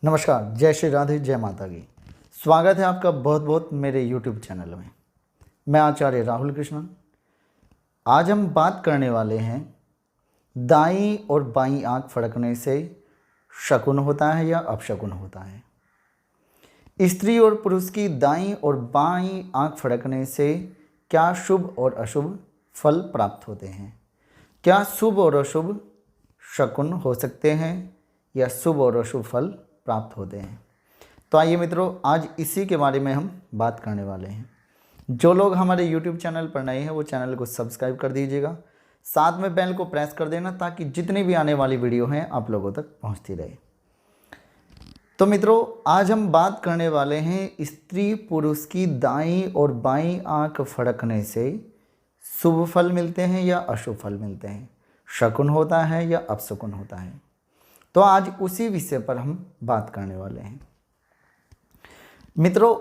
नमस्कार, जय श्री राधे, जय माता की। स्वागत है आपका बहुत बहुत मेरे YouTube चैनल में। मैं आचार्य राहुल कृष्णन। आज हम बात करने वाले हैं दाईं और बाईं आंख फड़कने से शकुन होता है या अपशकुन होता है। स्त्री और पुरुष की दाईं और बाईं आंख फड़कने से क्या शुभ और अशुभ फल प्राप्त होते हैं? क्या शुभ और अशुभ शकुन हो सकते हैं या शुभ और अशुभ फल प्राप्त होते हैं? तो आइए मित्रों, आज इसी के बारे में हम बात करने वाले हैं। जो लोग हमारे YouTube चैनल पर नए हैं वो चैनल को सब्सक्राइब कर दीजिएगा, साथ में बेल को प्रेस कर देना ताकि जितनी भी आने वाली वीडियो हैं आप लोगों तक पहुंचती रहे। तो मित्रों, आज हम बात करने वाले हैं स्त्री पुरुष की दाईं और बाईं आंख फड़कने से शुभ फल मिलते हैं या अशुभ फल मिलते हैं, शकुन होता है या अपशकुन होता है। तो आज उसी विषय पर हम बात करने वाले हैं। मित्रों,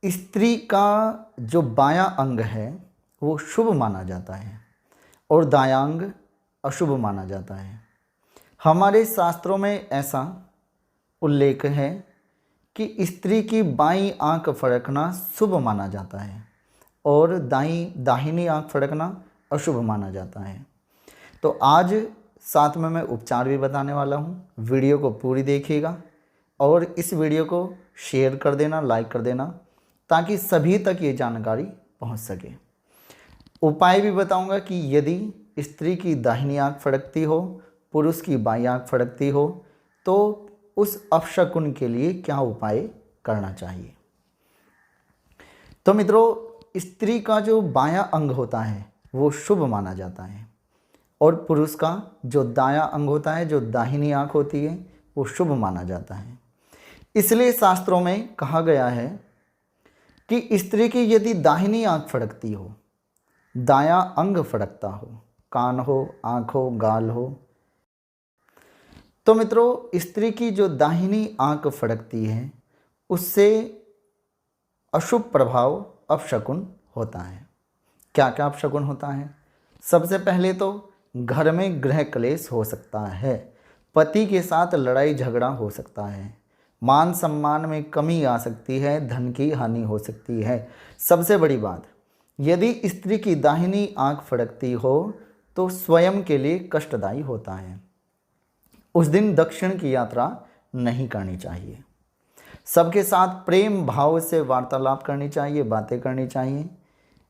स्त्री का जो बायां अंग है वो शुभ माना जाता है और दायां अंग अशुभ माना जाता है। हमारे शास्त्रों में ऐसा उल्लेख है कि स्त्री की बाईं आंख फड़कना शुभ माना जाता है और दाहिनी आंख फड़कना अशुभ माना जाता है। तो आज साथ में मैं उपचार भी बताने वाला हूँ। वीडियो को पूरी देखिएगा और इस वीडियो को शेयर कर देना, लाइक कर देना ताकि सभी तक ये जानकारी पहुँच सके। उपाय भी बताऊँगा कि यदि स्त्री की दाहिनी आंख फड़कती हो, पुरुष की बाईं आंख फड़कती हो तो उस अपशकुन के लिए क्या उपाय करना चाहिए। तो मित्रों, स्त्री का जो बायां अंग होता है वो शुभ माना जाता है और पुरुष का जो दायां अंग होता है, जो दाहिनी आंख होती है, वो शुभ माना जाता है। इसलिए शास्त्रों में कहा गया है कि स्त्री की यदि दाहिनी आंख फड़कती हो, दायां अंग फड़कता हो, कान हो, आंख हो, गाल हो, तो मित्रों स्त्री की जो दाहिनी आंख फड़कती है उससे अशुभ प्रभाव अपशकुन होता है। क्या क्या अपशकुन होता है? सबसे पहले तो घर में गृह क्लेश हो सकता है, पति के साथ लड़ाई झगड़ा हो सकता है, मान सम्मान में कमी आ सकती है, धन की हानि हो सकती है। सबसे बड़ी बात, यदि स्त्री की दाहिनी आंख फड़कती हो तो स्वयं के लिए कष्टदायी होता है। उस दिन दक्षिण की यात्रा नहीं करनी चाहिए। सबके साथ प्रेम भाव से वार्तालाप करनी चाहिए, बातें करनी चाहिए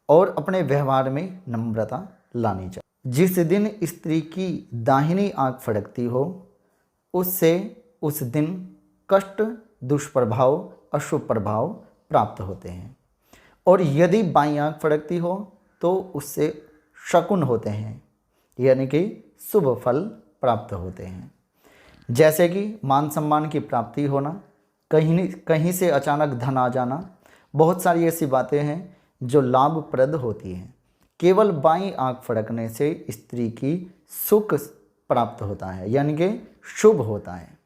और अपने व्यवहार में नम्रता लानी चाहिए। जिस दिन स्त्री की दाहिनी आंख फड़कती हो उससे उस दिन कष्ट, दुष्प्रभाव, अशुभ प्रभाव प्राप्त होते हैं और यदि बाईं आंख फड़कती हो तो उससे शकुन होते हैं, यानी कि शुभ फल प्राप्त होते हैं। जैसे कि मान सम्मान की प्राप्ति होना, कहीं से अचानक धन आ जाना, बहुत सारी ऐसी बातें हैं जो लाभप्रद होती हैं। केवल बाईं आंख फड़कने से स्त्री की सुख प्राप्त होता है, यानी कि शुभ होता है।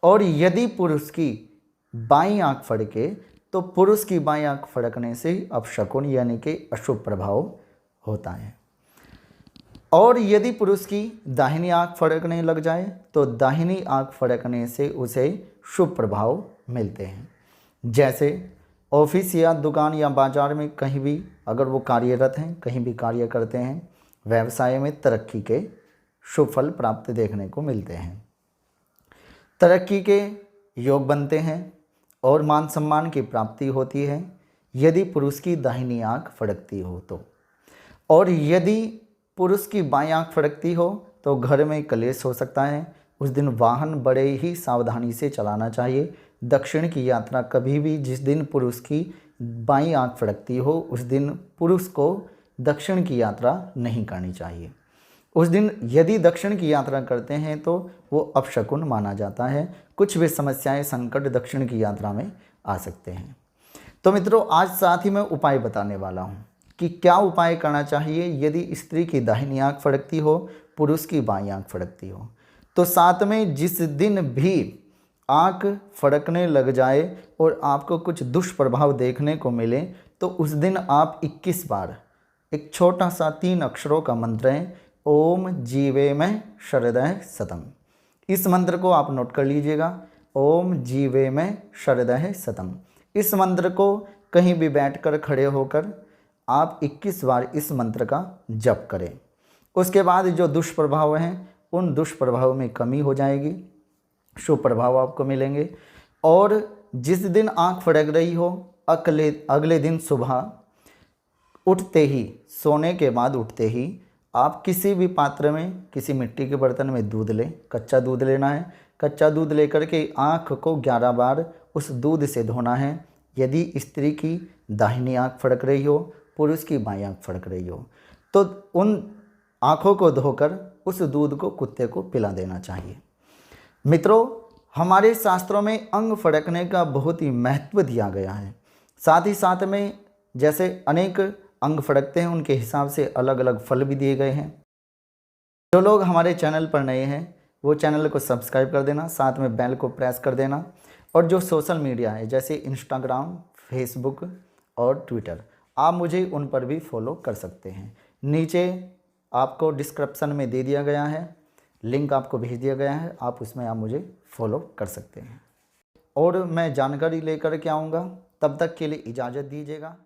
और यदि पुरुष की बाईं आंख फड़के तो पुरुष की बाईं आंख फड़कने से अपशकुन यानी कि अशुभ प्रभाव होता है। और यदि पुरुष की दाहिनी आंख फड़कने लग जाए तो दाहिनी आंख फड़कने से उसे शुभ प्रभाव मिलते हैं। जैसे ऑफिस या दुकान या बाजार में कहीं भी अगर वो कार्यरत हैं, कहीं भी कार्य करते हैं, व्यवसाय में तरक्की के शुभ फल प्राप्त देखने को मिलते हैं, तरक्की के योग बनते हैं और मान सम्मान की प्राप्ति होती है यदि पुरुष की दाहिनी आंख फड़कती हो तो। और यदि पुरुष की बाईं आंख फड़कती हो तो घर में कलेश हो सकता है। उस दिन वाहन बड़े ही सावधानी से चलाना चाहिए। दक्षिण की यात्रा कभी भी, जिस दिन पुरुष की बाईं आंख फड़कती हो उस दिन पुरुष को दक्षिण की यात्रा नहीं करनी चाहिए। उस दिन यदि दक्षिण की यात्रा करते हैं तो वो अपशकुन माना जाता है। कुछ भी समस्याएं, संकट दक्षिण की यात्रा में आ सकते हैं। तो मित्रों, आज साथ ही मैं उपाय बताने वाला हूँ कि क्या उपाय करना चाहिए यदि स्त्री की दाहिनी आंख फड़कती हो, पुरुष की बाईं आंख फड़कती हो। तो साथ में जिस दिन भी आंख फड़कने लग जाए और आपको कुछ दुष्प्रभाव देखने को मिले तो उस दिन आप 21 बार एक छोटा सा 3 अक्षरों का मंत्र है, ओम जीवे में शरदय सतम। इस मंत्र को आप नोट कर लीजिएगा ओम जीवे में शरदः शतम। इस मंत्र को कहीं भी बैठकर खड़े होकर आप 21 बार इस मंत्र का जप करें। उसके बाद जो दुष्प्रभाव हैं उन दुष्प्रभाव में कमी हो जाएगी, शुभ प्रभाव आपको मिलेंगे। और जिस दिन आँख फड़क रही हो अगले दिन सुबह उठते ही, सोने के बाद उठते ही आप किसी भी पात्र में, किसी मिट्टी के बर्तन में दूध लें। कच्चा दूध लेना है। कच्चा दूध लेकर के आँख को 11 बार उस दूध से धोना है। यदि स्त्री की दाहिनी आँख फड़क रही हो, पुरुष की बाईं आँख फड़क रही हो, तो उन आँखों को धोकर उस दूध को कुत्ते को पिला देना चाहिए। मित्रों, हमारे शास्त्रों में अंग फड़कने का बहुत ही महत्व दिया गया है। साथ ही साथ में जैसे अनेक अंग फड़कते हैं, उनके हिसाब से अलग अलग फल भी दिए गए हैं। जो लोग हमारे चैनल पर नए हैं वो चैनल को सब्सक्राइब कर देना, साथ में बेल को प्रेस कर देना। और जो सोशल मीडिया है जैसे इंस्टाग्राम, फेसबुक और ट्विटर, आप मुझे उन पर भी फॉलो कर सकते हैं। नीचे आपको डिस्क्रिप्शन में दे दिया गया है, लिंक आपको भेज दिया गया है, आप उसमें आप मुझे फॉलो कर सकते हैं। और मैं जानकारी लेकर के आऊँगा, तब तक के लिए इजाज़त दीजिएगा।